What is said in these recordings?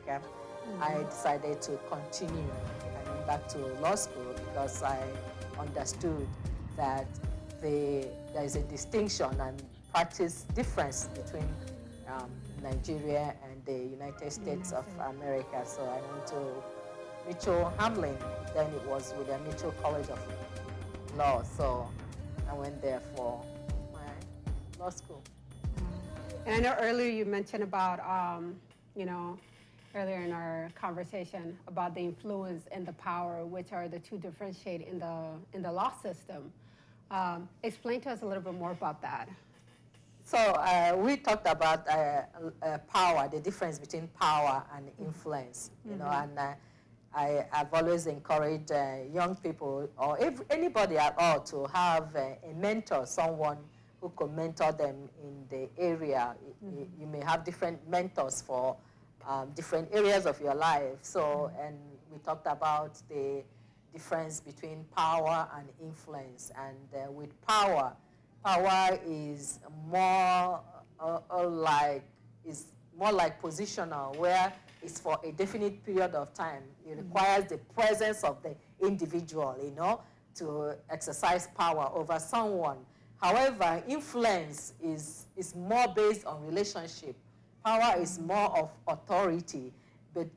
America, I decided to continue. I went back to law school because I understood that there is a distinction and practice difference between Nigeria and the United States of America. So I went to Mitchell Hamlin. Then it was with the Mitchell College of Law. So I went there for my law school. And I know earlier you mentioned about, earlier in our conversation about the influence and the power, which are the two differentiate in the law system. Explain to us a little bit more about that. So we talked about power, the difference between power and influence, you know, and I've always encouraged young people or anybody at all to have a mentor, someone who could mentor them in the area. You may have different mentors for different areas of your life. So, and we talked about the difference between power and influence. And with power, power is more like positional, where it's for a definite period of time. It requires the presence of the individual, you know, to exercise power over someone. However, influence is more based on relationship. Power is more of authority, but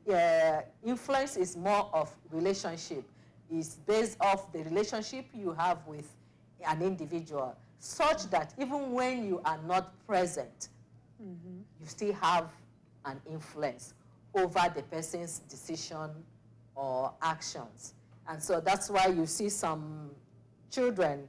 influence is more of relationship. It's based off the relationship you have with an individual, such that even when you are not present, you still have an influence over the person's decision or actions. And so that's why you see some children,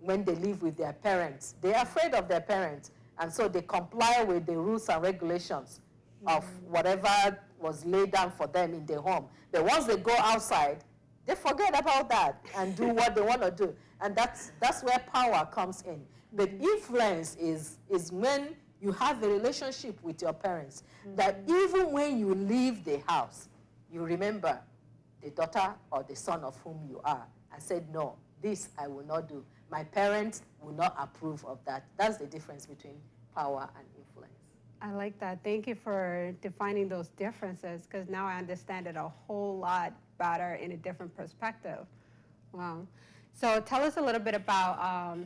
when they live with their parents, they're afraid of their parents, and so they comply with the rules and regulations of whatever was laid down for them in their home. But once they go outside, they forget about that and do what they want to do. And that's where power comes in. But influence is when you have a relationship with your parents, that even when you leave the house, you remember the daughter or the son of whom you are, and said, no, this I will not do. My parents will not approve of that. That's the difference between power and influence. I like that. Thank you for defining those differences, because now I understand it a whole lot better in a different perspective. Wow. So tell us a little bit about,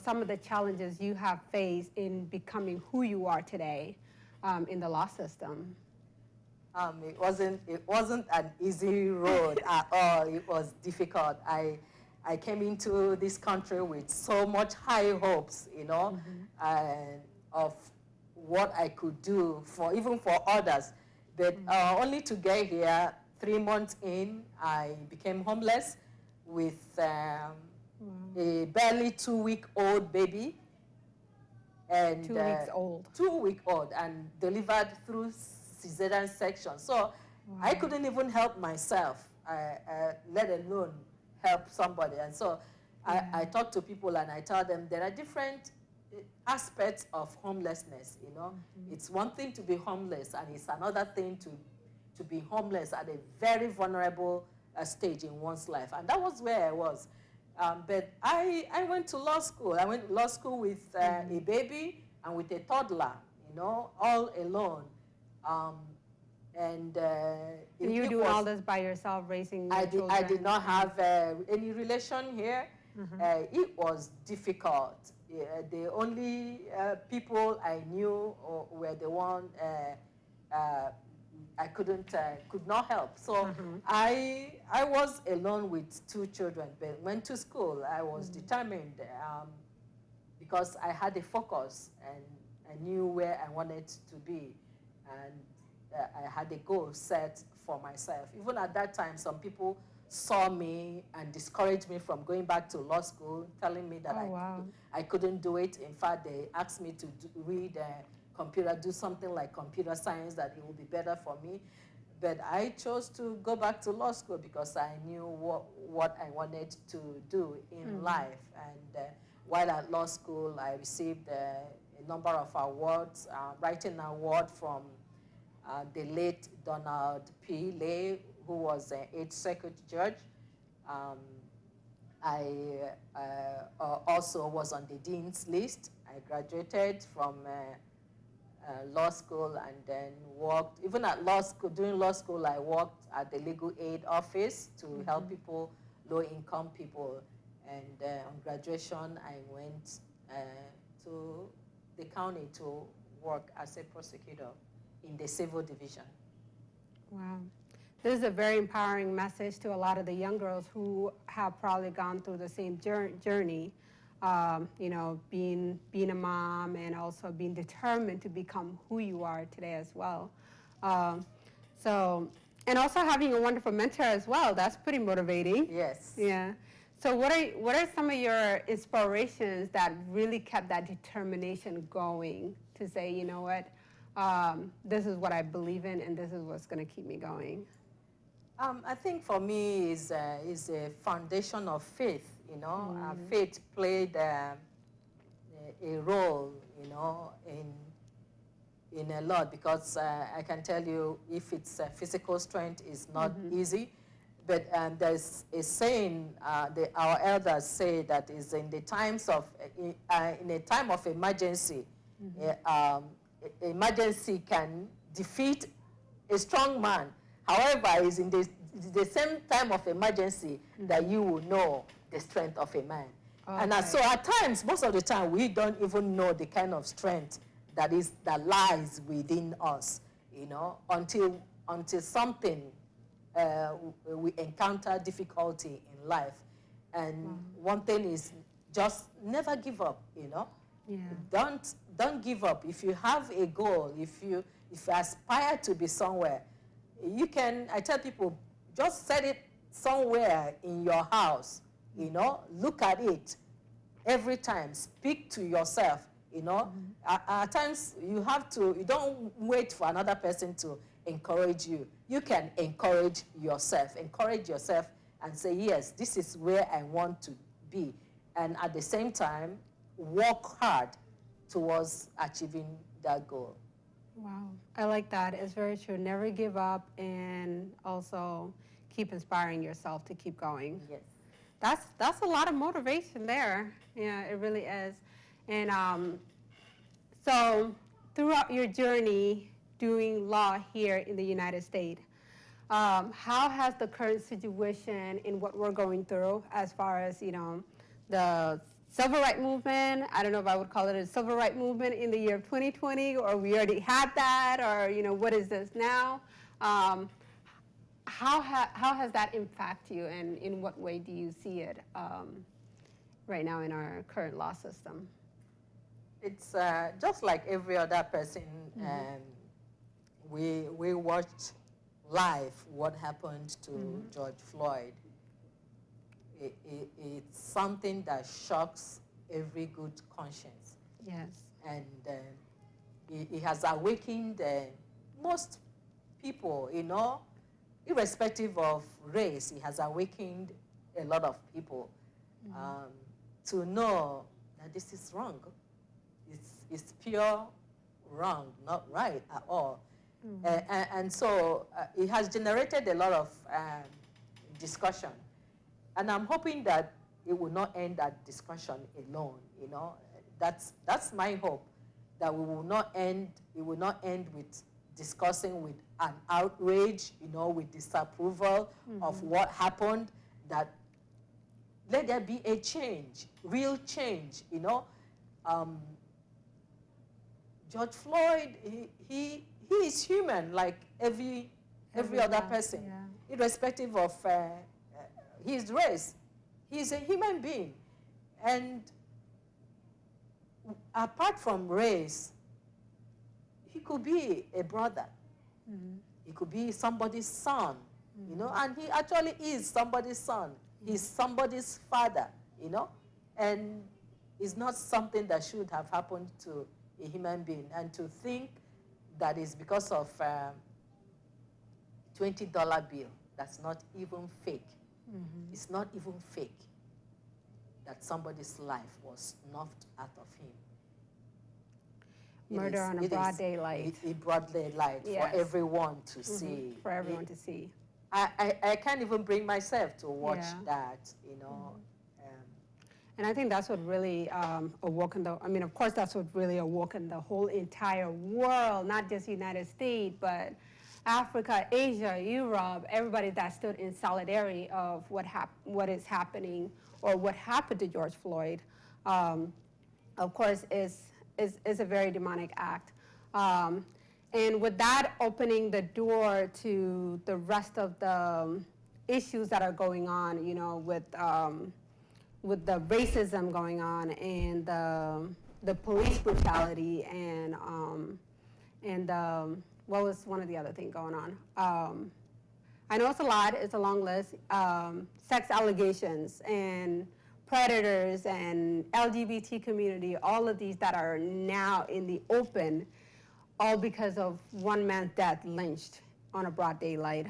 some of the challenges you have faced in becoming who you are today in the law system. It wasn't an easy road at all. It was difficult. I came into this country with so much high hopes, you know, of what I could do even for others. But only to get here, 3 months in, I became homeless with a barely 2-week-old baby. And 2 weeks old. 2-week-old, and delivered through cesarean section. So I couldn't even help myself, let alone help somebody. And so I talk to people and I tell them there are different aspects of homelessness, you know. It's one thing to be homeless, and it's another thing to be homeless at a very vulnerable stage in one's life. And that was where I was. But I went to law school. I went to law school with a baby and with a toddler, you know, all alone. And you doing all this by yourself, raising your children? I did not have any relation here. It was difficult. The only people I knew were the one I could not help. So I was alone with 2 children, but went to school. I was determined because I had a focus and I knew where I wanted to be. And I had a goal set for myself. Even at that time, some people saw me and discouraged me from going back to law school, telling me that I couldn't do it. In fact, they asked me to read computer, do something like computer science, that it would be better for me. But I chose to go back to law school because I knew what I wanted to do in life. And while at law school, I received a number of awards, writing award from the late Donald P. Lay, who was an 8th Circuit judge. I also was on the dean's list. I graduated from law school and then worked, even at law school, during law school, I worked at the legal aid office to help people, low-income people. And on graduation, I went to the county to work as a prosecutor in the civil division. Wow. This is a very empowering message to a lot of the young girls who have probably gone through the same journey, you know, being a mom and also being determined to become who you are today as well. And also having a wonderful mentor as well. That's pretty motivating. Yes. Yeah. So what are some of your inspirations that really kept that determination going to say, you know what, this is what I believe in and this is what's going to keep me going? I think for me is a foundation of faith, you know. Faith played a role, you know, in a lot, because I can tell you, if it's physical strength, is not easy. But there's a saying our elders say that is in the times of in a time of emergency, emergency can defeat a strong man. However, it's in the same time of emergency that you will know the strength of a man. Okay. And so at times, most of the time, we don't even know the kind of strength that lies within us, you know, until something, we encounter difficulty in life. And one thing is just never give up, you know. Yeah. Don't give up. If you have a goal, if you aspire to be somewhere, you can, I tell people, just set it somewhere in your house, you know, look at it every time, speak to yourself, you know. At times you don't wait for another person to encourage you. You can encourage yourself and say, yes, this is where I want to be. And at the same time, work hard towards achieving that goal. Wow, I like that. It's very true. Never give up, and also keep inspiring yourself to keep going. Yes. That's a lot of motivation there. Yeah, it really is. And so throughout your journey doing law here in the United States, how has the current situation in what we're going through, as far as, you know, the civil rights movement, I don't know if I would call it a civil rights movement in the year of 2020, or we already had that, or, you know, what is this now? How has that impacted you, and in what way do you see it right now in our current law system? It's just like every other person. We watched live what happened to George Floyd. It's something that shocks every good conscience. Yes. And it has awakened most people, you know, irrespective of race. It has awakened a lot of people to know that this is wrong. It's pure wrong, not right at all. And so it has generated a lot of discussion. And I'm hoping that it will not end that discussion alone, you know. That's my hope, that we will not end, it will not end with discussing with an outrage, you know, with disapproval of what happened, that let there be a change, real change, you know. George Floyd, he is human like every other person, irrespective of his race. He's a human being. And apart from race, he could be a brother. He could be somebody's son, you know, and he actually is somebody's son. He's somebody's father, you know, and it's not something that should have happened to a human being. And to think that is because of $20 bill, that's not even fake. It's not even fake that somebody's life was snuffed out of him. Murder on a broad daylight. In broad daylight, yes, for everyone to see. For everyone to see. I can't even bring myself to watch that, you know. And I think that's what really awoken I mean, of course, that's what really awoken the whole entire world, not just United States, but Africa, Asia, Europe, everybody that stood in solidarity of what is happening or what happened to George Floyd, of course, is a very demonic act. And with that opening the door to the rest of the issues that are going on, you know, with the racism going on and the police brutality and what was one of the other things going on? I know it's a lot, it's a long list. Sex allegations and predators and LGBT community, all of these that are now in the open, all because of one man's death, lynched on a broad daylight.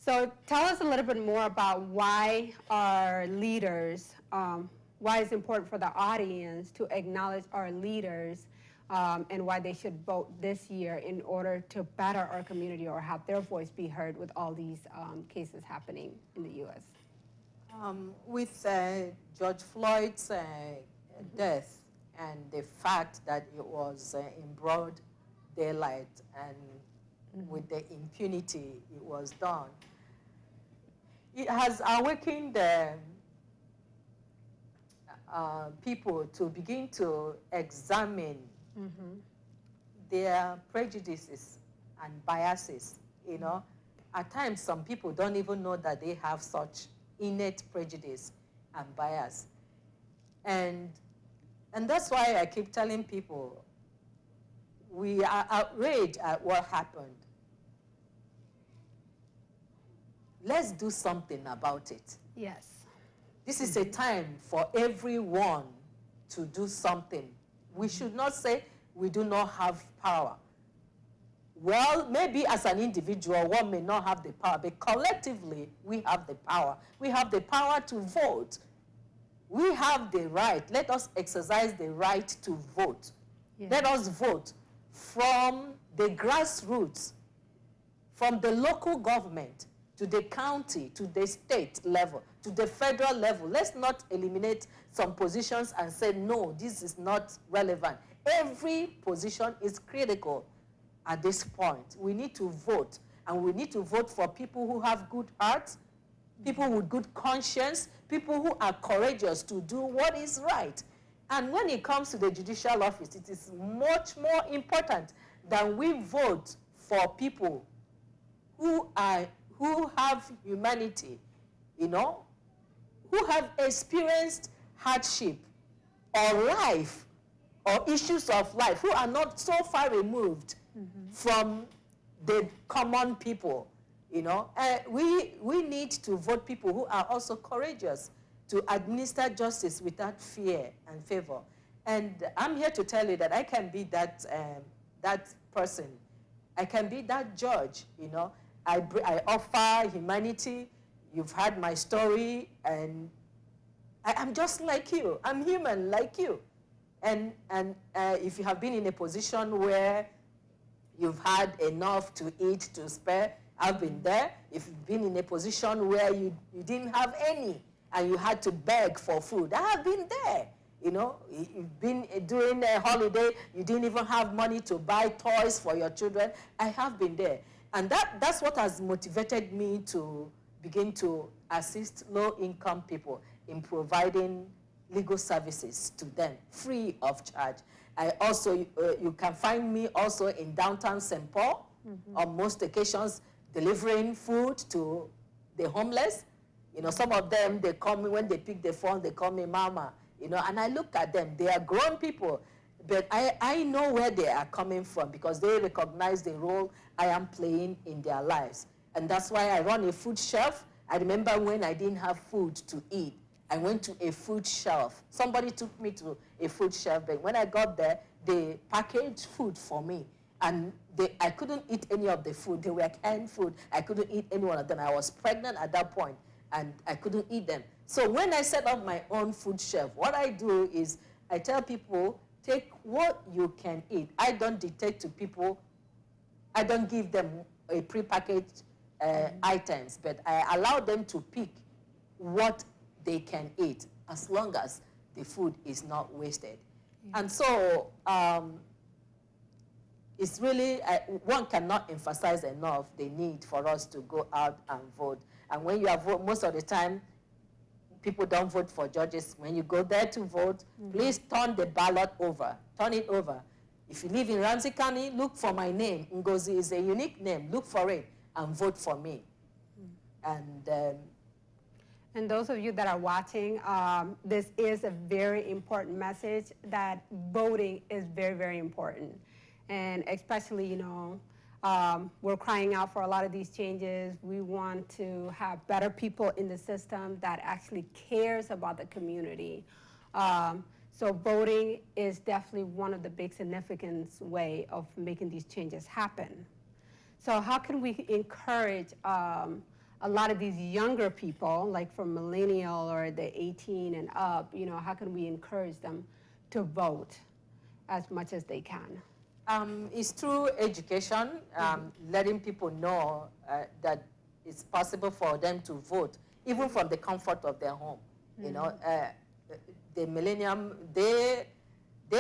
So tell us a little bit more about why our leaders, why it's important for the audience to acknowledge our leaders and why they should vote this year in order to better our community or have their voice be heard with all these cases happening in the U.S. With George Floyd's death and the fact that it was in broad daylight and with the impunity it was done, it has awakened people to begin to examine their prejudices and biases. You know, at times some people don't even know that they have such innate prejudice and bias. And that's why I keep telling people, we are outraged at what happened. Let's do something about it. Yes. This is a time for everyone to do something. We should not say we do not have power. Well, maybe as an individual, one may not have the power, but collectively, we have the power. We have the power to vote. We have the right. Let us exercise the right to vote. Yeah. Let us vote from the grassroots, from the local government, to the county, to the state level, to the federal level. Let's not eliminate some positions and say, no, this is not relevant. Every position is critical at this point. We need to vote, and we need to vote for people who have good hearts, people with good conscience, people who are courageous to do what is right. And when it comes to the judicial office, it is much more important that we vote for people who have humanity, you know, who have experienced hardship or life or issues of life, who are not so far removed from the common people, you know. We need to vote people who are also courageous to administer justice without fear and favor. And I'm here to tell you that I can be that person. I can be that judge, you know. I offer humanity. You've heard my story, and I'm just like you. I'm human like you. And if you have been in a position where you've had enough to eat, to spare, I've been there. If you've been in a position where you didn't have any and you had to beg for food, I have been there. You know, you've been during a holiday, you didn't even have money to buy toys for your children. I have been there. And that's what has motivated me to begin to assist low-income people in providing legal services to them, free of charge. I also, you can find me also in downtown St. Paul, on most occasions, delivering food to the homeless. You know, some of them, they call me, when they pick the phone, they call me mama, you know, and I look at them. They are grown people, but I know where they are coming from because they recognize the role I am playing in their lives. And that's why I run a food shelf. I remember when I didn't have food to eat, I went to a food shelf. Somebody took me to a food shelf, but when I got there, they packaged food for me. And I couldn't eat any of the food. They were canned food. I couldn't eat any one of them. I was pregnant at that point, and I couldn't eat them. So when I set up my own food shelf, what I do is I tell people, take what you can eat. I don't dictate to people. I don't give them a prepackaged items, but I allow them to pick what they can eat. as long as the food is not wasted. And so it's really, one cannot emphasize enough the need for us to go out and vote. And when you are vote, most of the time, people don't vote for judges. When you go there to vote, please turn the ballot over. Turn it over. If you live in Ramsey County, look for my name. Ngozi is a unique name. Look for it and vote for me. And those of you that are watching, this is a very important message that voting is very, very important. And especially, you know, we're crying out for a lot of these changes. We want to have better people in the system that actually cares about the community. So voting is definitely one of the big significant way of making these changes happen. So how can we encourage a lot of these younger people, like from millennial or the 18 and up, you know, how can we encourage them to vote as much as they can? It's through education, letting people know that it's possible for them to vote, even from the comfort of their home. You know, the millennium, they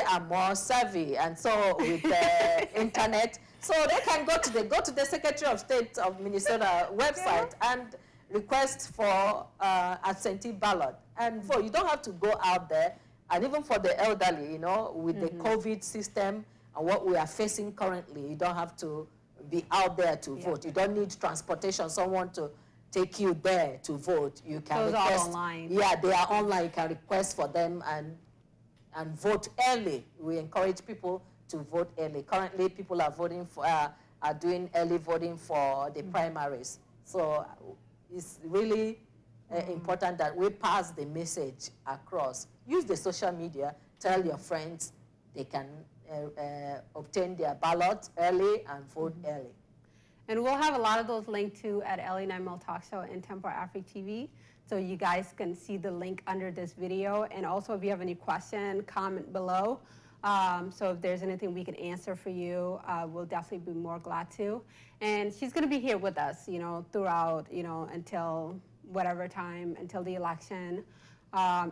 are more savvy, and so with the internet, so they can go to the Secretary of State of Minnesota website and request for absentee ballot and vote. You don't have to go out there, and even for the elderly, you know, with the COVID system and what we are facing currently, you don't have to be out there to vote. You don't need transportation, someone to take you there to vote. You can Those request. are online. Yeah, they are online. You can request for them and vote early. We encourage people to vote early. Currently, people are voting for are doing early voting for the primaries. So it's really important that we pass the message across. Use the social media. Tell your friends they can obtain their ballot early and vote early. And we'll have a lot of those linked to at LA 9 Mil Talk Show and Tempo Africa TV. So you guys can see the link under this video. And also if you have any question, comment below. So if there's anything we can answer for you, we'll definitely be more glad to. And she's gonna be here with us, you know, throughout, you know, until whatever time, until the election.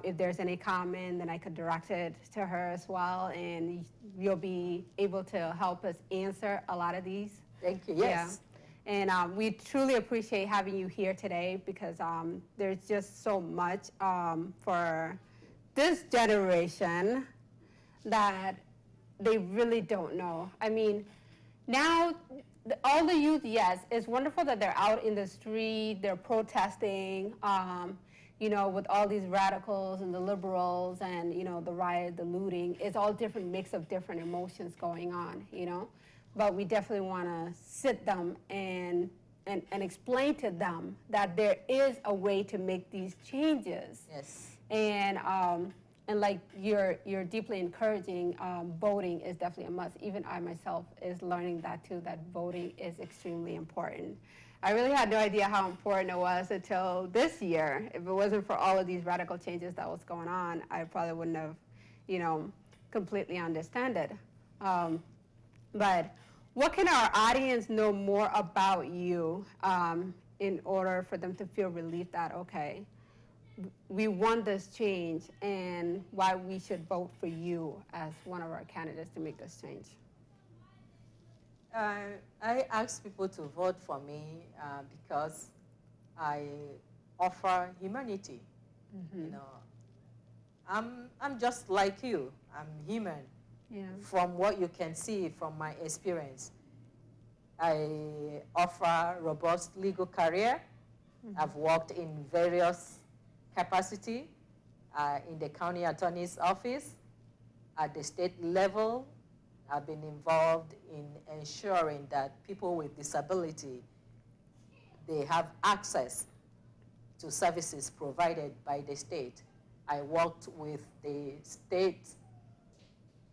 If there's any comment, then I could direct it to her as well. And you'll be able to help us answer a lot of these. Thank you, yes. Yeah. And we truly appreciate having you here today because there's just so much for this generation that they really don't know. I mean, now all the youth, yes, it's wonderful that they're out in the street, they're protesting, you know, with all these radicals and the liberals and, you know, the riot, the looting. It's all different mix of different emotions going on, you know. But we definitely want to sit them and explain to them that there is a way to make these changes. Yes. And like you're deeply encouraging, voting is definitely a must. Even I myself is learning that too, that voting is extremely important. I really had no idea how important it was until this year. If it wasn't for all of these radical changes that was going on, I probably wouldn't have, you know, completely understand it. But what can our audience know more about you in order for them to feel relief that, okay, we want this change and why we should vote for you as one of our candidates to make this change? I ask people to vote for me because I offer humanity. You know, I'm just like you. I'm human. Yeah. From what you can see from my experience, I offer robust legal career. I've worked in various capacity in the county attorney's office, at the state level. I've been involved in ensuring that people with disability, they have access to services provided by the state. I worked with the state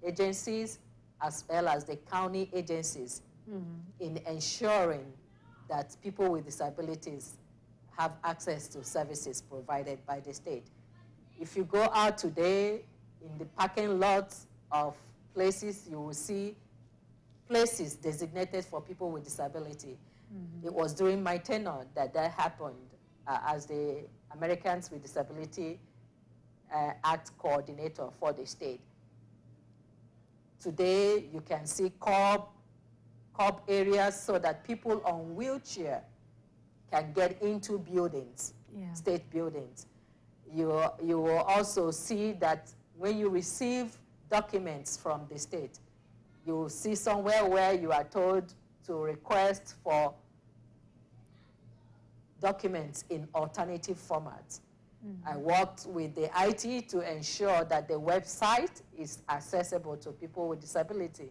agencies as well as the county agencies in ensuring that people with disabilities have access to services provided by the state. If you go out today in the parking lots of places, you will see places designated for people with disability. It was during my tenure that happened as the Americans with Disability Act coordinator for the state. Today, you can see curb areas so that people on wheelchair can get into buildings, state buildings. You will also see that when you receive documents from the state, you will see somewhere where you are told to request for documents in alternative formats. I worked with the IT to ensure that the website is accessible to people with disability.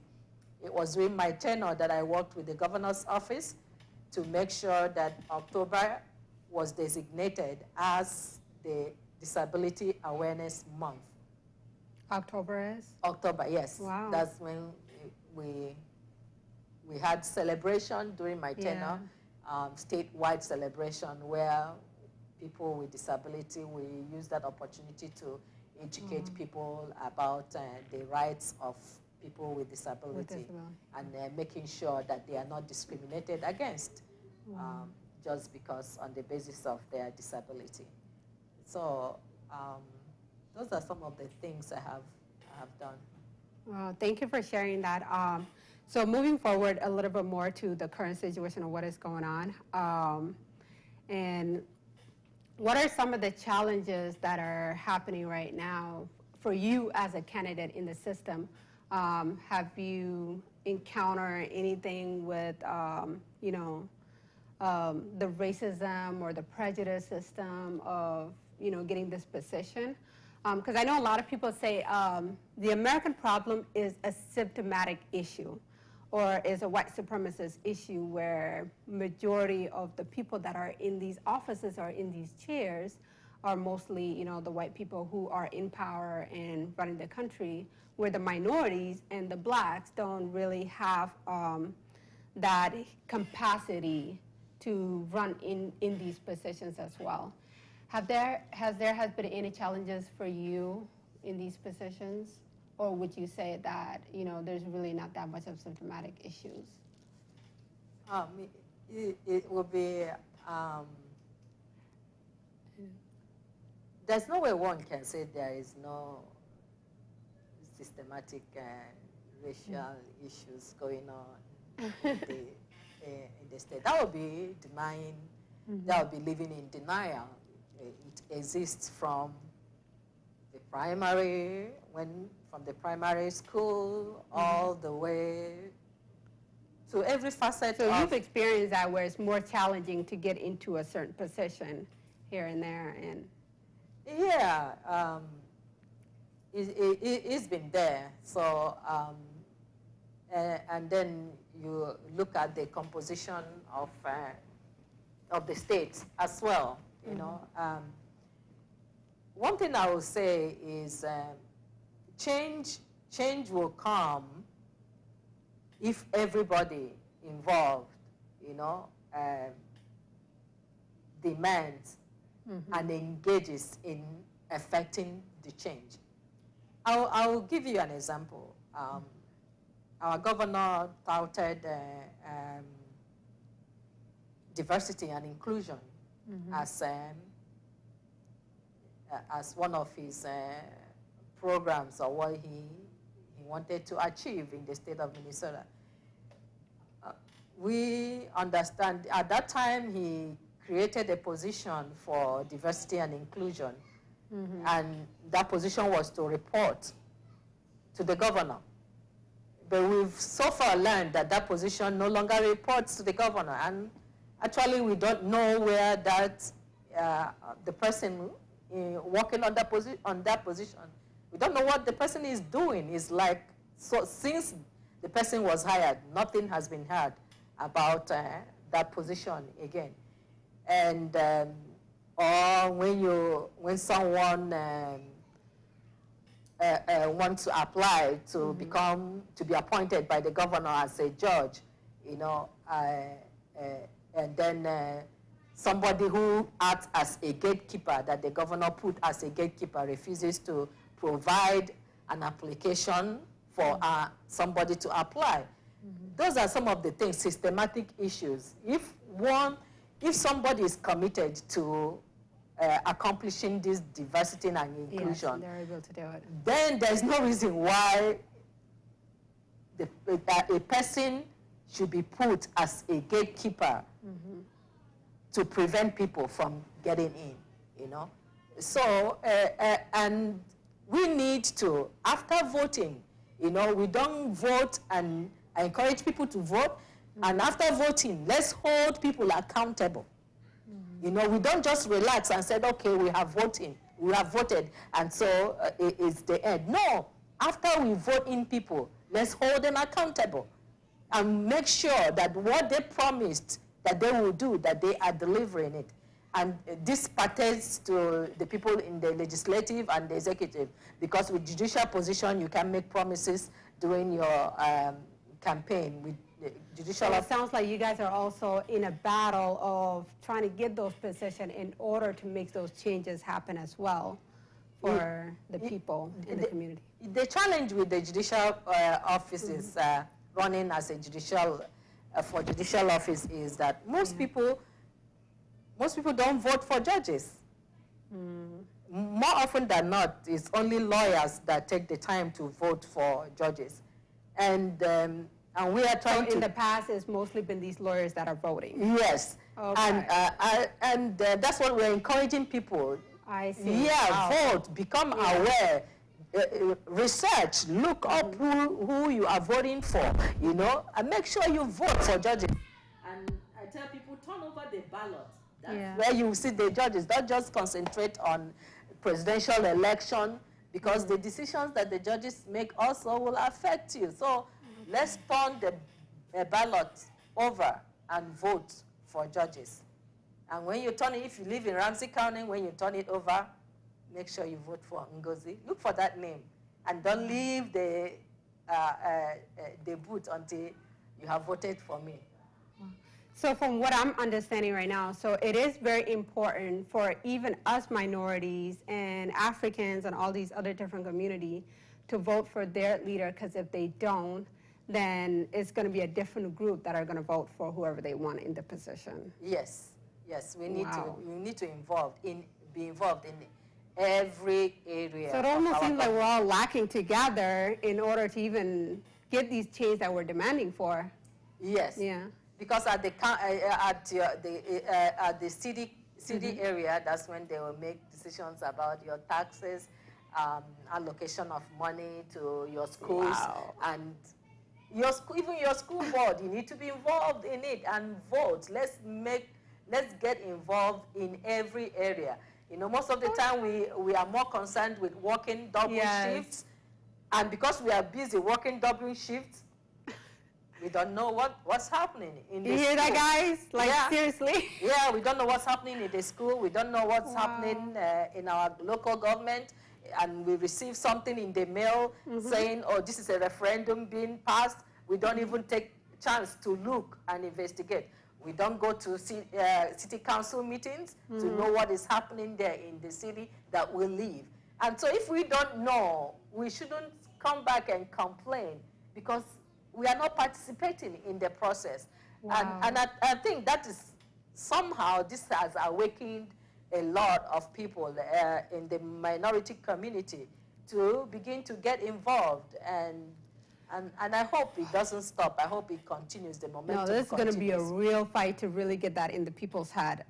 It was during my tenure that I worked with the governor's office to make sure that October was designated as the Disability Awareness Month. October is? October, yes. Wow. That's when we had celebration during my tenure, statewide celebration where people with disability, we use that opportunity to educate people about the rights of people with disability and making sure that they are not discriminated against just because on the basis of their disability. So those are some of the things I have done. Well, thank you for sharing that. So moving forward a little bit more to the current situation of what is going on, and what are some of the challenges that are happening right now for you as a candidate in the system? Have you encountered anything with, the racism or the prejudice system of, getting this position? Because I know a lot of people say the American problem is a symptomatic issue or is a white supremacist issue where majority of the people that are in these offices or in these chairs are mostly, the white people who are in power and running the country, where the minorities and the blacks don't really have that capacity to run in these positions as well. Has there been any challenges for you in these positions? Or would you say that, there's really not that much of symptomatic issues? It will be, there's no way one can say there is no systematic racial issues going on in the state. That would be denying, that would be living in denial. It exists from the primary, from the primary school all the way to every facet. So you've experienced that where it's more challenging to get into a certain position here and there, and it's been there. So and then you look at the composition of the states as well. One thing I will say is change will come if everybody involved, demands and engages in effecting the change. I will give you an example. Our governor touted diversity and inclusion as one of his programs or what he wanted to achieve in the state of Minnesota. We understand at that time he created a position for diversity and inclusion, and that position was to report to the governor. But we've so far learned that that position no longer reports to the governor, and actually we don't know where that the person working on that position, we don't know what the person is doing. It's like, so since the person was hired, nothing has been heard about that position again. And or when someone wants to apply to be appointed by the governor as a judge, and then somebody who acts as a gatekeeper that the governor put as a gatekeeper refuses to provide an application for somebody to apply. Those are some of the things, systematic issues. If somebody is committed to accomplishing this diversity and inclusion, yes, they're able to do it. then there's no reason why a person should be put as a gatekeeper to prevent people from getting in, you know. So, and we need to, after voting, you know, we don't vote, and I encourage people to vote, and after voting, let's hold people accountable. You know, we don't just relax and say, okay, we have voted, and so it's the end. No, after we vote in people, let's hold them accountable and make sure that what they promised that they will do, that they are delivering it. And this pertains to the people in the legislative and the executive, because with judicial position, you can make promises during your campaign. With judicial, so it sounds like you guys are also in a battle of trying to get those positions in order to make those changes happen as well for the people in the community. The challenge with the judicial offices running as a judicial for judicial office is that most people don't vote for judges. More often than not, it's only lawyers that take the time to vote for judges, and we are trying so in the past, it's mostly been these lawyers that are voting. Yes, okay. and that's what we're encouraging people. I see. Yeah, vote, become aware. Research, look up who you are voting for, you know, and make sure you vote for judges. And I tell people, turn over the ballot. That's where you see the judges. Don't just concentrate on presidential election, because the decisions that the judges make also will affect you. So let's turn the ballot over and vote for judges. And when you turn it, if you live in Ramsey County, when you turn it over, make sure you vote for Ngozi. Look for that name, and don't leave the booth until you have voted for me. So from what I'm understanding right now, so it is very important for even us minorities and Africans and all these other different communities to vote for their leader, because if they don't, then it's going to be a different group that are going to vote for whoever they want in the position. Yes, yes, we need to be involved in every area. So it almost seems like we're all lacking together in order to even get these changes that we're demanding for. Yes. Yeah. Because at the city area, that's when they will make decisions about your taxes, allocation of money to your schools, and even your school board. You need to be involved in it and vote. Let's get involved in every area. You know, most of the time we are more concerned with working double shifts, and because we are busy working double shifts, we don't know what's happening in the school. You hear that, guys? Like, seriously? Yeah, we don't know what's happening in the school. We don't know what's happening in our local government. And we receive something in the mail saying, oh, this is a referendum being passed. We don't even take a chance to look and investigate. We don't go to city council meetings to know what is happening there in the city that we live. And so if we don't know, we shouldn't come back and complain, because we are not participating in the process. And I think that is somehow this has awakened a lot of people in the minority community to begin to get involved. And I hope it doesn't stop. I hope it continues, the momentum. No, this is going to be a real fight to really get that in the people's head,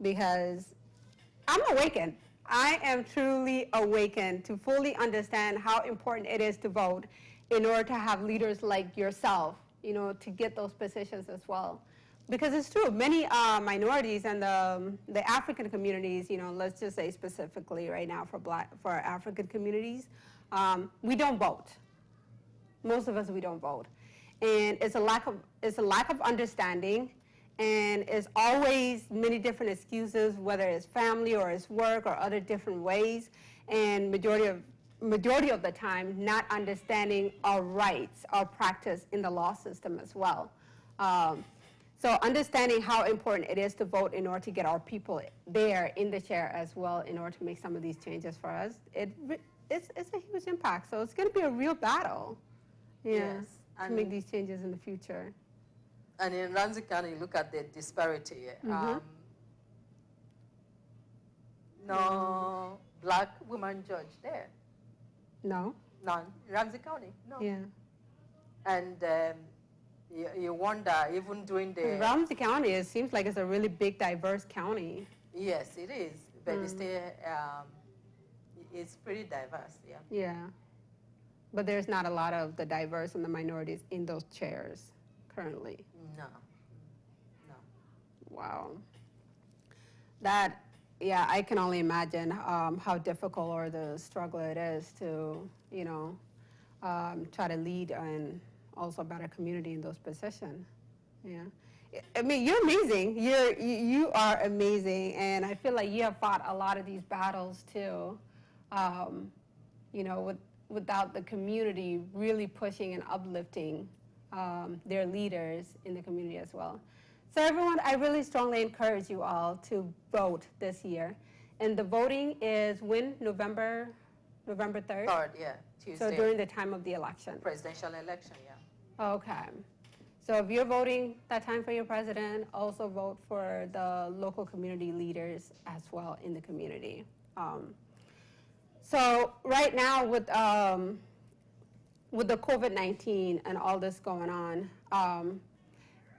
because I'm awakened. I am truly awakened to fully understand how important it is to vote in order to have leaders like yourself, you know, to get those positions as well. Because it's true, many minorities and the African communities, you know, let's just say specifically right now for African communities, we don't vote. Most of us, we don't vote. And it's a lack of understanding, and it's always many different excuses, whether it's family or it's work or other different ways, and majority of the time not understanding our rights, our practice in the law system as well. So understanding how important it is to vote in order to get our people there in the chair as well, in order to make some of these changes for us, it's a huge impact. So it's going to be a real battle, to make these changes in the future. And in Ramsey County, look at the disparity. no black woman judge there. No? None. Ramsey County, no. Yeah. And you wonder, even during the... Ramsey County, it seems like it's a really big, diverse county. Yes, it is, but it's still, it's pretty diverse, yeah. Yeah. But there's not a lot of the diverse and the minorities in those chairs currently. No, no. Wow. That, yeah, I can only imagine how difficult or the struggle it is to, you know, try to lead and also better community in those positions. Yeah. I mean, you're amazing. You are amazing, and I feel like you have fought a lot of these battles too. You know, without the community really pushing and uplifting their leaders in the community as well. So everyone, I really strongly encourage you all to vote this year. And the voting is when? November 3rd? 3rd, yeah, Tuesday. So during the time of the election. Presidential election, yeah. Okay. So if you're voting that time for your president, also vote for the local community leaders as well in the community. So right now with the COVID-19 and all this going on,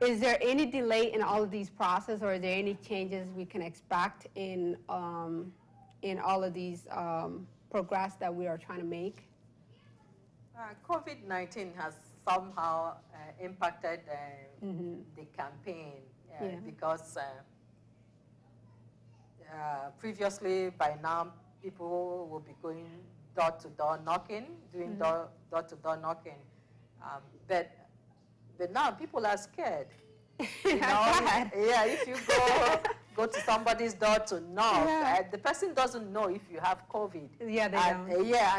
is there any delay in all of these processes, or are there any changes we can expect in all of these progress that we are trying to make? COVID-19 has somehow impacted the campaign because previously, by now, people will be going door-to-door knocking, doing door-to-door knocking. But now people are scared. You know? Yeah, if you go to somebody's door to knock, the person doesn't know if you have COVID. Yeah, they don't. Yeah,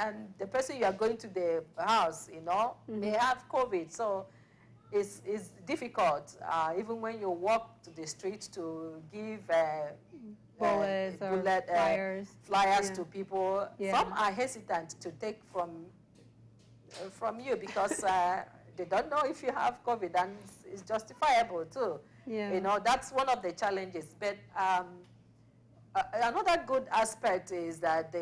and the person you are going to the house, you know, may have COVID. So it's difficult, even when you walk to the street to give flyers to people. Some are hesitant to take from you because they don't know if you have COVID, and it's justifiable too. Yeah. You know, that's one of the challenges. But another good aspect is that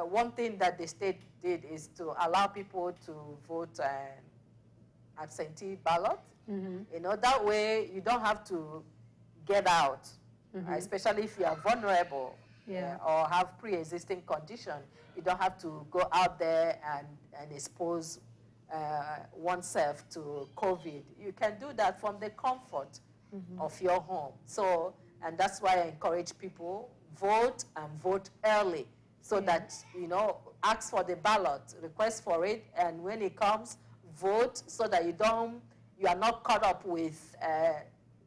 one thing that the state did is to allow people to vote absentee ballot. You know, that way you don't have to get out, especially if you are vulnerable or have pre-existing condition. You don't have to go out there and expose oneself to COVID. You can do that from the comfort of your home. So, and that's why I encourage people, vote and vote early so that, you know, ask for the ballot, request for it, and when it comes, vote so that you are not caught up with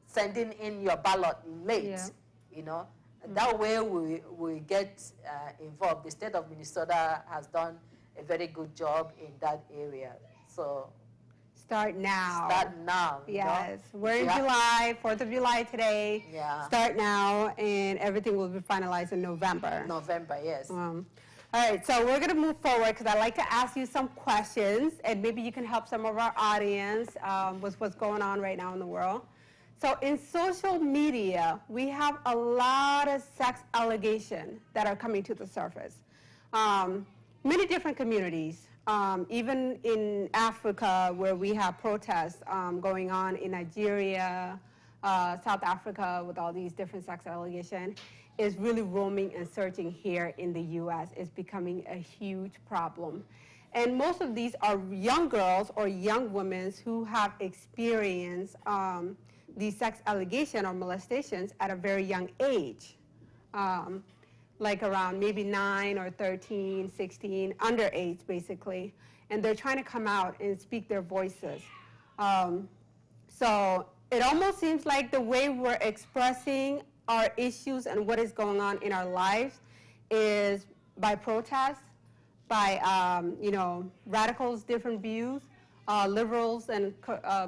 sending in your ballot late, you know. That way we get involved. The state of Minnesota has done a very good job in that area. So start now. Start now. Yes, we're in July, 4th of July today. Yeah. Start now, and everything will be finalized in November. November, yes. All right, so we're going to move forward because I'd like to ask you some questions, and maybe you can help some of our audience with what's going on right now in the world. So in social media, we have a lot of sex allegations that are coming to the surface. Many different communities, even in Africa, where we have protests going on in Nigeria, South Africa, with all these different sex allegations, is really roaming and surging here in the U.S. It's becoming a huge problem. And most of these are young girls or young women who have experienced these sex allegations or molestations at a very young age, like around maybe 9 or 13, 16, underage basically. And they're trying to come out and speak their voices. So it almost seems like the way we're expressing our issues and what is going on in our lives is by protest, by you know, radicals' different views, liberals and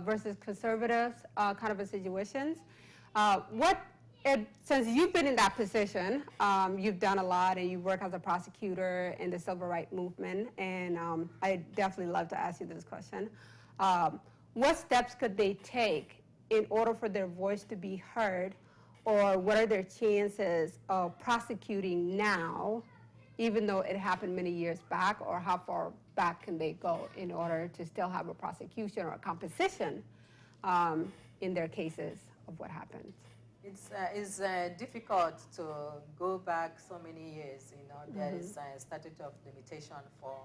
versus conservatives kind of a situations. Since you've been in that position, you've done a lot and you work as a prosecutor in the civil rights movement, and I definitely love to ask you this question. What steps could they take in order for their voice to be heard, or what are their chances of prosecuting now, even though it happened many years back, or how far back can they go in order to still have a prosecution or a composition in their cases of what happened? It's difficult to go back so many years. You know, there is a statute of limitation for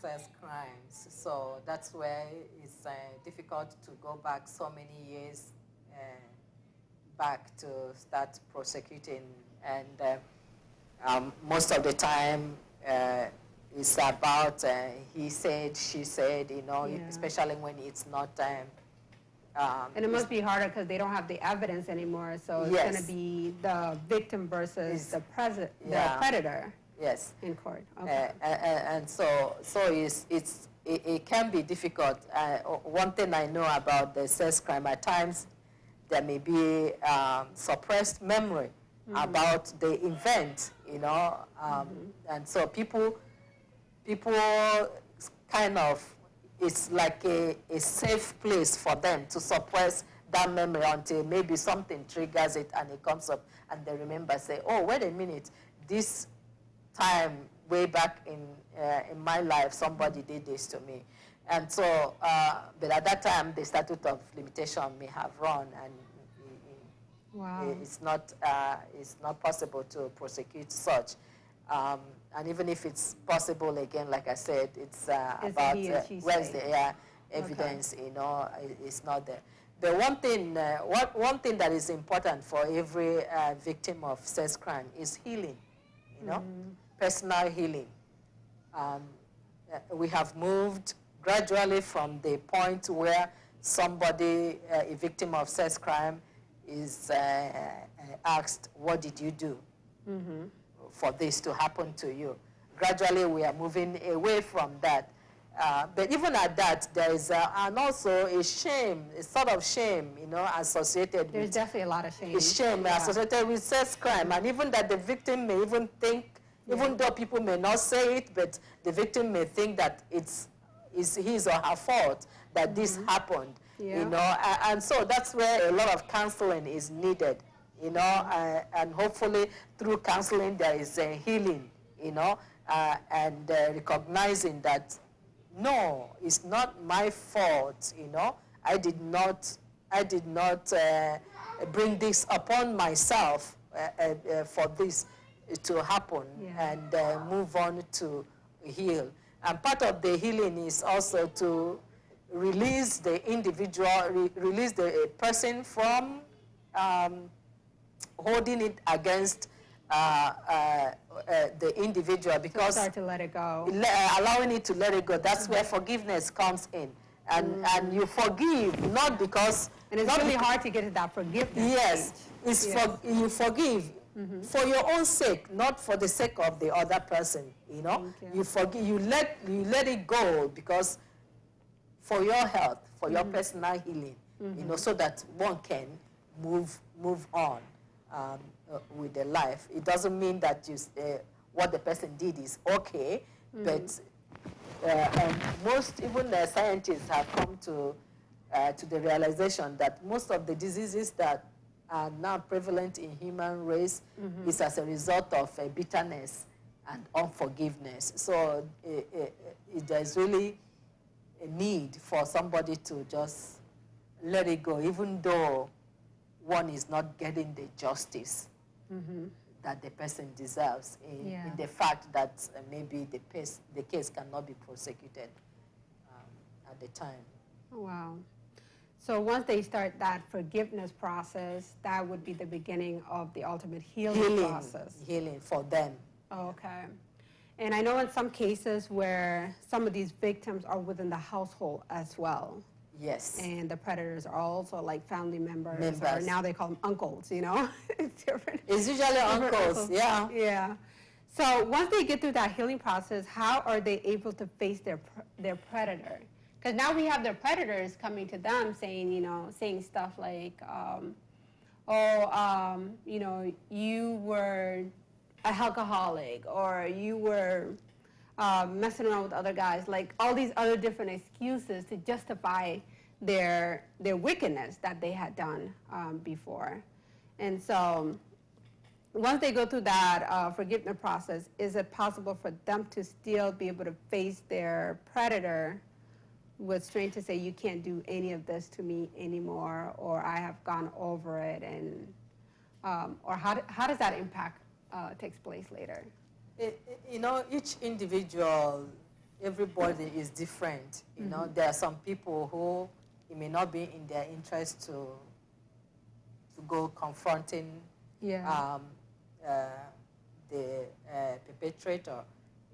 sex crimes, so that's where it's difficult to go back so many years back to start prosecuting, and most of the time it's about he said, she said, you know, especially when it's not. And it must be harder because they don't have the evidence anymore, so it's going to be the victim versus the predator. Yes. In court. Okay. And so it can be difficult. One thing I know about the sex crime, at times there may be suppressed memory about the event, you know, and so people kind of, it's like a safe place for them to suppress that memory until maybe something triggers it and it comes up and they remember, say, oh, wait a minute, this time way back in my life, somebody did this to me. And so, but at that time, the statute of limitation may have run, and it's not possible to prosecute such. And even if it's possible, again, like I said, it's about where's the evidence, you know, it's not there. The one thing that is important for every victim of sex crime is healing, you know, personal healing. We have moved gradually from the point where somebody, a victim of sex crime, is asked, what did you do for this to happen to you? Gradually, we are moving away from that. But even at that, there is and also a shame, a sort of shame, you know, associated There's with... definitely a lot of shame. Shame associated with sex crime, and even that the victim may even think, even though people may not say it, but the victim may think that it's his or her fault that this happened, you know, and so that's where a lot of counseling is needed, you know, and hopefully through counseling there is a healing, you know, and recognizing that, no, it's not my fault, you know, I did not bring this upon myself for this to happen, and move on to heal. And part of the healing is also to release the individual, release the person from holding it against the individual, because start to let it go. Allowing it to let it go, that's where forgiveness comes in. And you forgive, not because... And it's really hard to get to that forgiveness stage. You forgive for your own sake, not for the sake of the other person, you know. You forgive, you let it go, because for your health, for your personal healing, you know, so that one can move on with their life. It doesn't mean that what the person did is okay, but most, even the scientists have come to the realization that most of the diseases that are now prevalent in human race is as a result of bitterness and unforgiveness. So there's really a need for somebody to just let it go, even though one is not getting the justice that the person deserves in the fact that maybe the case cannot be prosecuted at the time. Wow. So once they start that forgiveness process, that would be the beginning of the ultimate healing process. Healing for them. Okay. And I know in some cases where some of these victims are within the household as well. Yes. And the predators are also like family members. Or now they call them uncles, you know? It's different. It's usually uncles, yeah. Yeah. So once they get through that healing process, how are they able to face their predator? Because now we have their predators coming to them saying, you know, saying stuff like, you know, you were a alcoholic, or you were messing around with other guys, like all these other different excuses to justify their wickedness that they had done before. And so once they go through that forgiveness process, is it possible for them to still be able to face their predator with strength to say, you can't do any of this to me anymore, or I have gone over it, and or how does that impact takes place later? You know, each individual, everybody is different. You know, there are some people who it may not be in their interest to go confronting the perpetrator,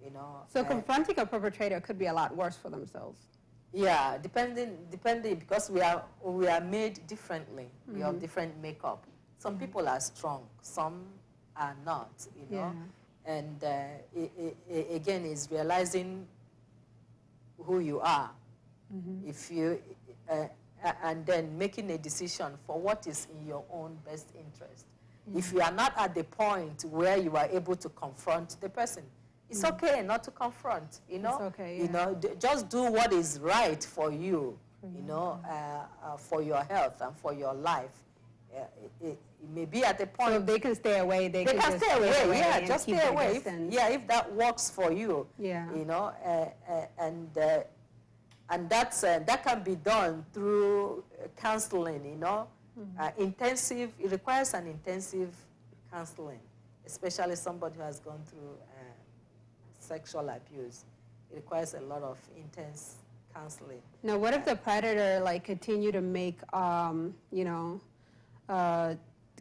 you know. So confronting a perpetrator could be a lot worse for themselves. Yeah, depending, because we are made differently. We have different makeup. Some people are strong, some are not, you know. And again, is realizing who you are. If you and then making a decision for what is in your own best interest. If you are not at the point where you are able to confront the person, it's okay not to confront, you know. It's okay, You know, just do what is right for you, you know, for your health and for your life. It may be at the point. So if they can stay away, they can just stay away. Yeah, and just keep stay their away. distance. If that works for you. Yeah. You know, and that's that can be done through counseling. You know, intensive. It requires an intensive counseling, especially somebody who has gone through sexual abuse. It requires a lot of intense counseling. Now, what if the predator continue to make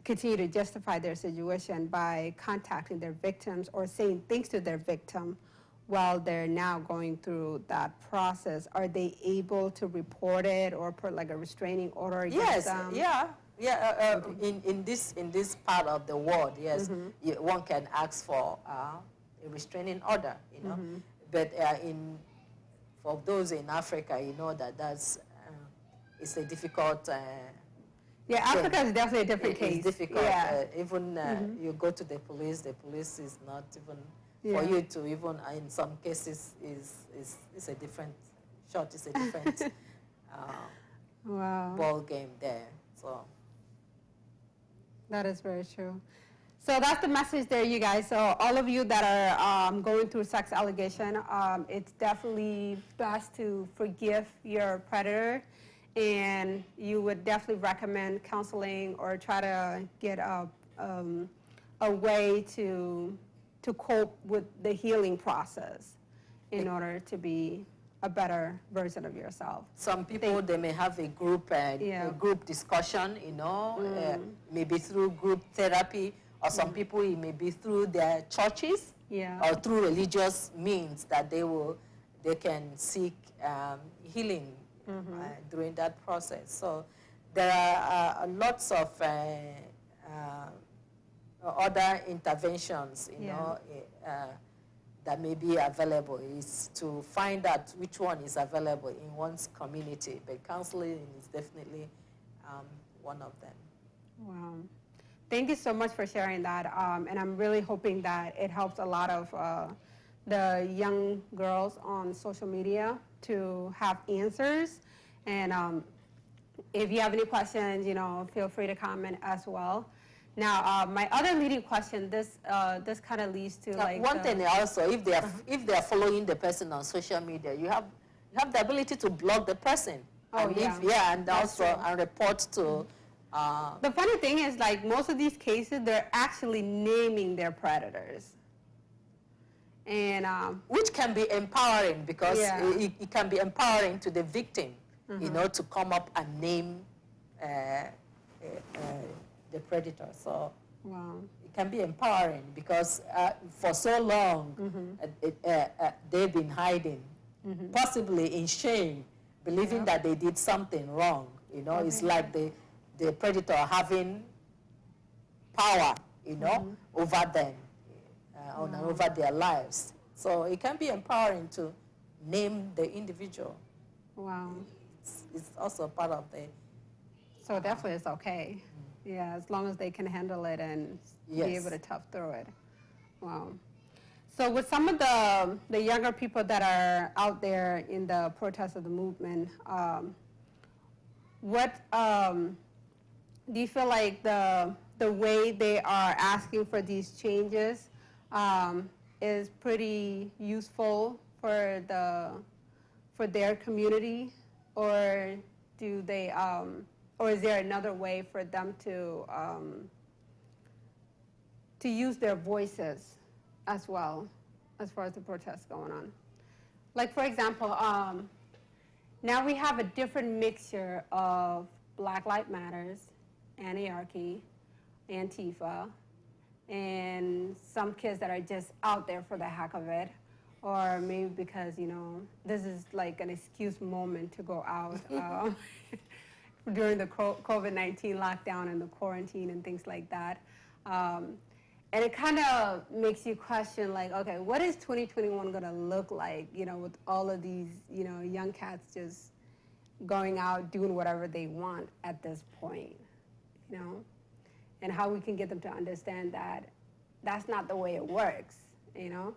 continue to justify their situation by contacting their victims or saying things to their victim while they're now going through that process? Are they able to report it or put a restraining order against them? In this part of the world, yes, one can ask for a restraining order, you know. But for those in Africa, you know that's it's a difficult. Africa is definitely a different case. It's difficult. Yeah. Even you go to the police is not even for you to even in some cases is a different shot. It's a different ball game there. So that is very true. So that's the message there, you guys. So all of you that are going through sex allegation, it's definitely best to forgive your predator, and you would definitely recommend counseling or try to get a way to cope with the healing process in order to be a better version of yourself. Some people, they may have a group discussion, you know, maybe through group therapy. Or some people, it may be through their churches or through religious means that they can seek healing during that process. So there are lots of other interventions, you know, that may be available. Is to find out which one is available in one's community. But counseling is definitely one of them. Wow. Thank you so much for sharing that, and I'm really hoping that it helps a lot of the young girls on social media to have answers. And if you have any questions, you know, feel free to comment as well. Now, my other leading question, this kind of leads to one thing also, if they are following the person on social media, you have the ability to block the person. Oh, and also and report to. The funny thing is, most of these cases, they're actually naming their predators. And which can be empowering, because it can be empowering to the victim, you know, to come up and name the predator. So it can be empowering, because for so long they've been hiding, possibly in shame, believing that they did something wrong. You know, it's like the predator having power, you know, over them, over their lives. So it can be empowering to name the individual. Wow. It's also part of the... So definitely it's okay. Yeah, as long as they can handle it and be able to tough through it. Wow. So with some of the younger people that are out there in the protest of the movement, what do you feel like the way they are asking for these changes is pretty useful for their community, or do they or is there another way for them to use their voices as well, as far as the protests going on? Like, for example, now we have a different mixture of Black Lives Matters, Anarchy, Antifa, and some kids that are just out there for the heck of it, or maybe because, you know, this is like an excuse moment to go out during the COVID-19 lockdown and the quarantine and things like that. And it kind of makes you question, like, okay, what is 2021 going to look like, you know, with all of these, you know, young cats just going out, doing whatever they want at this point, you know? And how we can get them to understand that that's not the way it works, you know?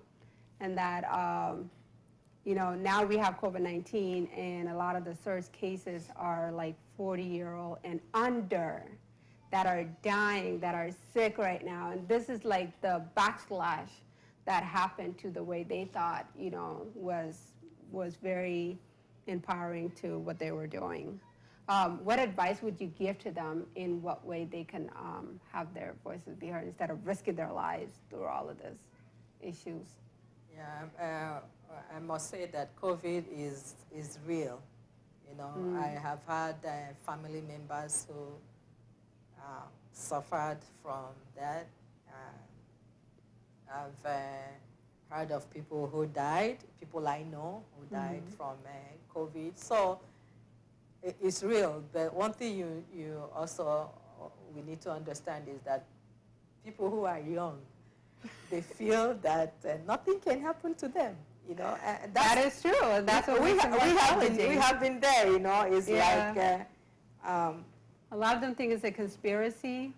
And that, you know, now we have COVID-19, and a lot of the surge cases are like 40-year-old and under, that are dying, that are sick right now. And this is like the backslash that happened to the way they thought, you know, was very empowering to what they were doing. What advice would you give to them in what way they can have their voices be heard instead of risking their lives through all of these issues? Yeah, I must say that COVID is real. You know, I have had family members who suffered from that. I've heard of people who died, people I know who died from COVID. So it's real. But one thing you also, we need to understand is that people who are young, they feel that nothing can happen to them. You know, that is true. That's what we have been there. You know, it's like a lot of them think it's a conspiracy.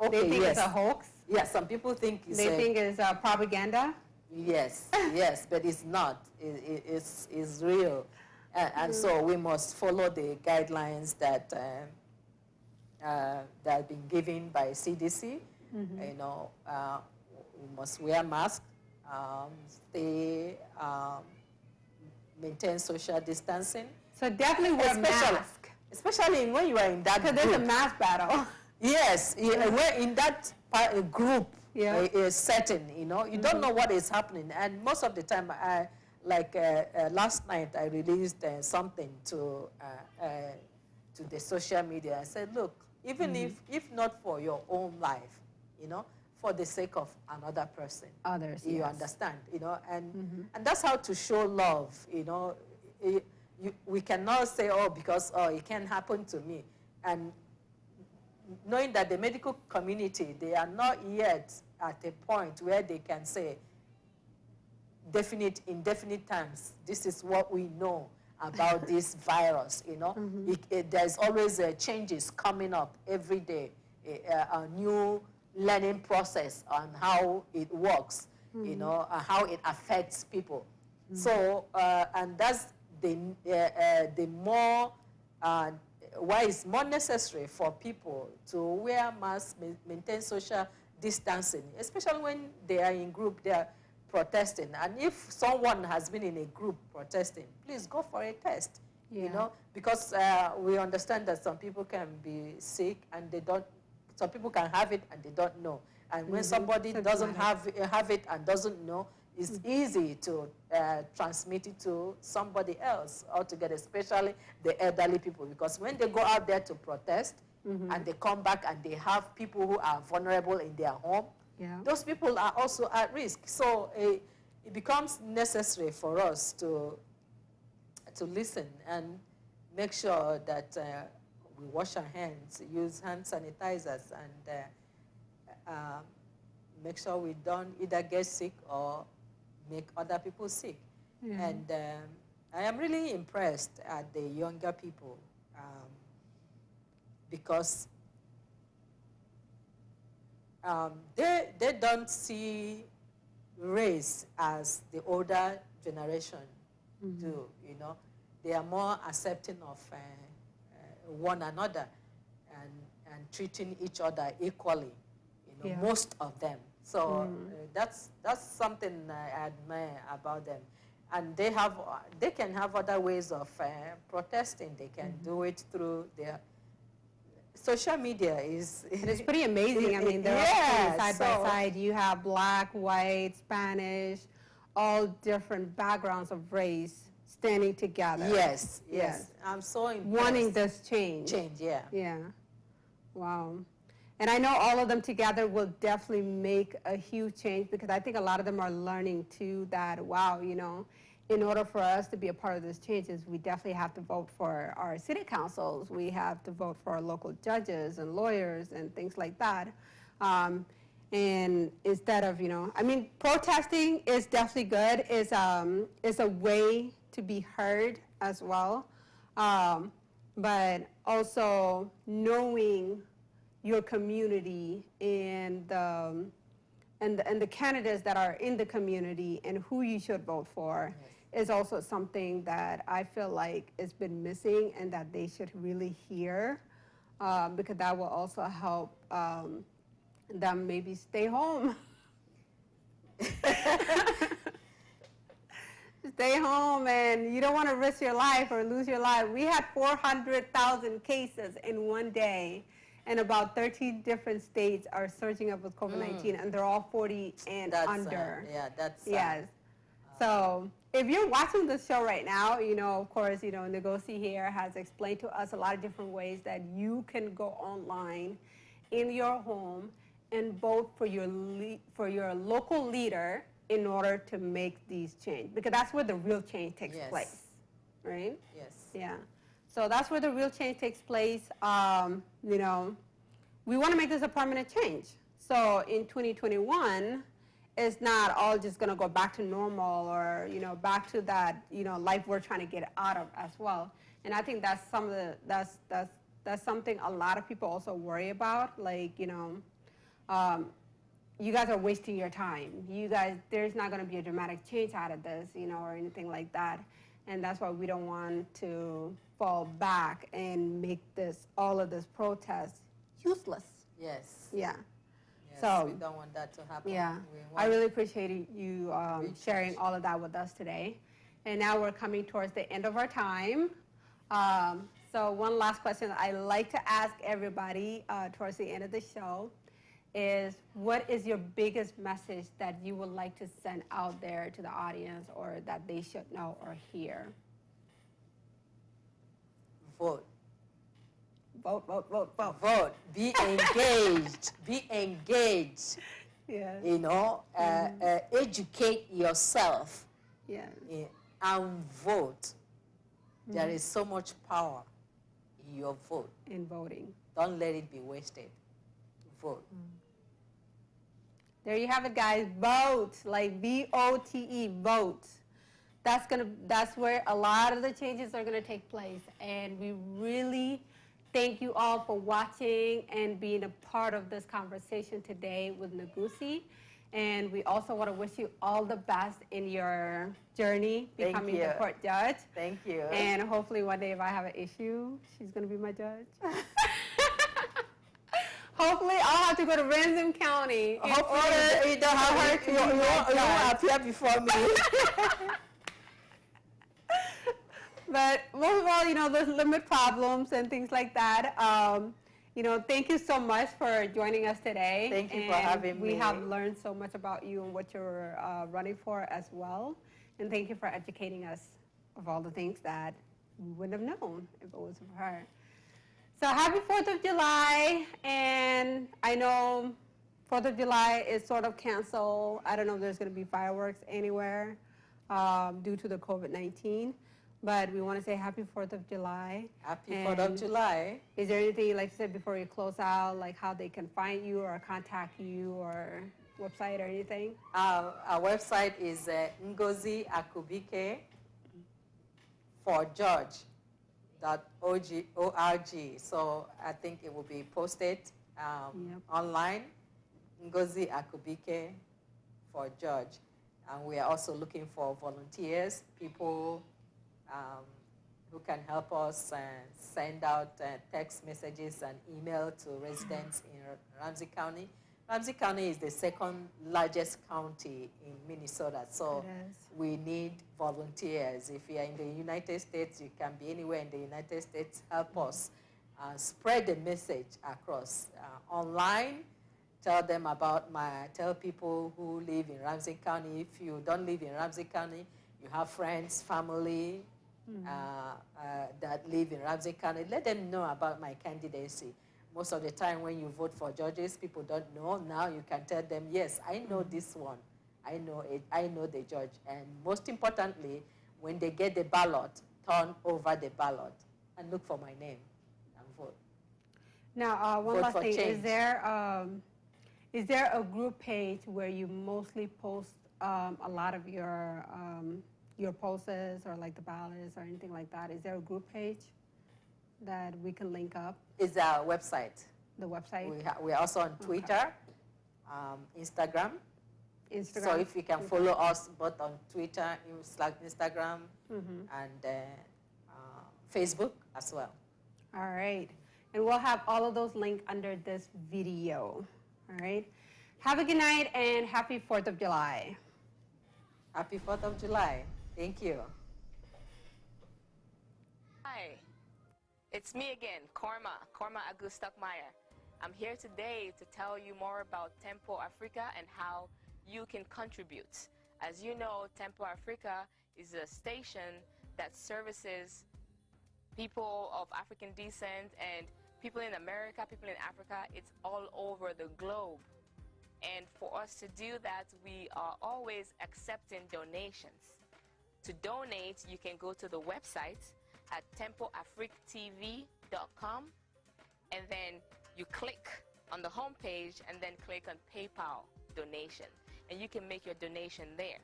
Okay, they think it's a hoax. Yes, some people think it's think it's propaganda. Yes, yes, but it's not. It's real, and so we must follow the guidelines that that have been given by CDC. You know, we must wear masks, maintain social distancing. So definitely wear mask. Especially when you are in that group. Because there's a mass battle. Yes, we're in that group setting, you know. You don't know what is happening. And most of the time, last night, I released something to the social media. I said, look, even if not for your own life, you know, for the sake of another person. Others, you understand, you know. And that's how to show love, you know. We cannot say, oh, because it can't happen to me. And knowing that the medical community, they are not yet at a point where they can say, indefinite terms, this is what we know about this virus, you know. There's always changes coming up every day, a new learning process on how it works, you know, how it affects people. So, and that's the more, why it's more necessary for people to wear masks, maintain social distancing, especially when they are in group, they are protesting. And if someone has been in a group protesting, please go for a test, you know, because we understand that some people can be sick and they don't, some people can have it and they don't know. And when somebody doesn't have it and doesn't know, it's easy to transmit it to somebody else altogether, especially the elderly people. Because when they go out there to protest and they come back and they have people who are vulnerable in their home, those people are also at risk. So it becomes necessary for us to listen and make sure that we wash our hands, use hand sanitizers, and make sure we don't either get sick or make other people sick. And I am really impressed at the younger people because they don't see race as the older generation do, you know. They are more accepting of one another and treating each other equally, Yeah. most of them. So that's something I admire about them. And they can have other ways of protesting. They can do it through their social media It's pretty amazing. I mean, they're all side by side. You have black, white, Spanish, all different backgrounds of race standing together. Yes. I'm so impressed. Wanting this change. Yeah. Yeah. Wow. And I know all of them together will definitely make a huge change, because I think a lot of them are learning too that, wow, in order for us to be a part of this change, we definitely have to vote for our city councils. We have to vote for our local judges and lawyers and things like that. And instead of, protesting is definitely good. It's a way to be heard as well. But also knowing your community and the candidates that are in the community and who you should vote for is also something that I feel like has been missing and that they should really hear, because that will also help them maybe stay home. Stay home, and you don't want to risk your life or lose your life. We had 400,000 cases in one day, and about 13 different states are surging up with COVID-19, and they're all 40 and under. Yes. So if you're watching this show right now, of course, Ngozia here has explained to us a lot of different ways that you can go online in your home and vote for your local leader in order to make these change, because that's where the real change takes place, right? Yes. Yeah. So that's where the real change takes place. We want to make this a permanent change. So in 2021, it's not all just going to go back to normal or, back to that, life we're trying to get out of as well. And I think that's that's something a lot of people also worry about. Like, you guys are wasting your time. There's not going to be a dramatic change out of this, or anything like that. And that's why we don't want to fall back and make all of this protest useless. Yes. Yeah. Yes, So we don't want that to happen. yeah, I really appreciate you sharing all of that with us today. And now we're coming towards the end of our time. So one last question I like to ask everybody towards the end of the show is, what is your biggest message that you would like to send out there to the audience, or that they should know or hear? Vote. Vote, vote, vote, vote. Vote. Be engaged. Be engaged. Yes. Educate yourself. Yes. And vote. There is so much power in your vote. In voting. Don't let it be wasted. Vote. There you have it, guys. Vote, like VOTE, vote. That's where a lot of the changes are gonna take place. And we really thank you all for watching and being a part of this conversation today with Ngozia. And we also want to wish you all the best in your journey becoming the court judge. Thank you. And hopefully one day if I have an issue, she's going to be my judge. Hopefully I'll have to go to Ramsey County. Hopefully you don't have her to appear before me. But most of all, there's limit problems and things like that. Thank you so much for joining us today. Thank you for having me. We have learned so much about you and what you're running for as well. And thank you for educating us of all the things that we wouldn't have known if it wasn't for her. So happy 4th of July. And I know 4th of July is sort of canceled. I don't know if there's going to be fireworks anywhere due to the COVID-19. But we want to say happy 4th of July. Happy 4th of July. Is there anything, like you said, before you close out, like how they can find you or contact you, or website or anything? Our website is Ngozia Kubuike for George.org. So I think it will be posted online. Ngozia Kubuike for George. And we are also looking for volunteers, people who can help us send out text messages and email to residents in Ramsey County. Ramsey County is the second largest county in Minnesota, so we need volunteers. If you're in the United States, you can be anywhere in the United States, help us spread the message across online. Tell them about tell people who live in Ramsey County. If you don't live in Ramsey County, you have friends, family that live in Ramsey County, let them know about my candidacy. Most of the time when you vote for judges, people don't know. Now you can tell them, yes, I know this one. I know it. I know the judge. And most importantly, when they get the ballot, turn over the ballot and look for my name and vote. Now, one Vote last for thing. change. Is there a group page where you mostly post a lot of your posts or like the ballots or anything like that? Is there a group page that we can link up? It's our website. The website? We're also on Twitter, Instagram. Instagram. So if you can follow us both on Twitter, Instagram, and Facebook as well. All right. And we'll have all of those linked under this video. All right. Have a good night and happy 4th of July. Happy 4th of July. Thank you. Hi, it's me again, Korma Agustakmaya. I'm here today to tell you more about Tempo Africa and how you can contribute. As you know, Tempo Africa is a station that services people of African descent and people in America, people in Africa. It's all over the globe. And for us to do that, we are always accepting donations. To donate, you can go to the website at tempoafrictv.com, and then you click on the home page and then click on PayPal donation, and you can make your donation there.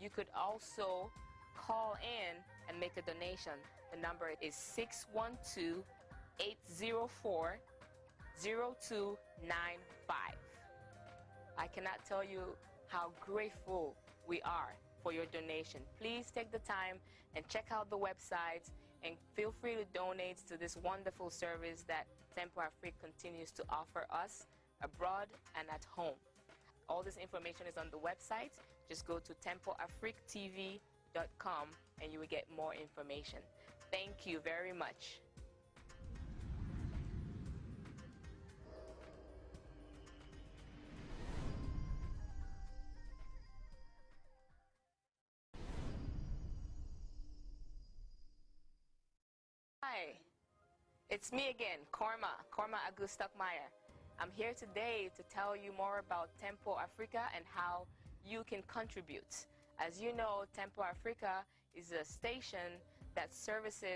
You could also call in and make a donation. The number is 612-804-0295. I cannot tell you how grateful we are for your donation. Please take the time and check out the website and feel free to donate to this wonderful service that Tempo Afrique continues to offer us abroad and at home. All this information is on the website. Just go to tempoafrictv.com and you will get more information. Thank you very much. Hi, it's me again, Korma Agustakmaya. I'm here today to tell you more about Tempo Africa and how you can contribute. As you know, Tempo Africa is a station that services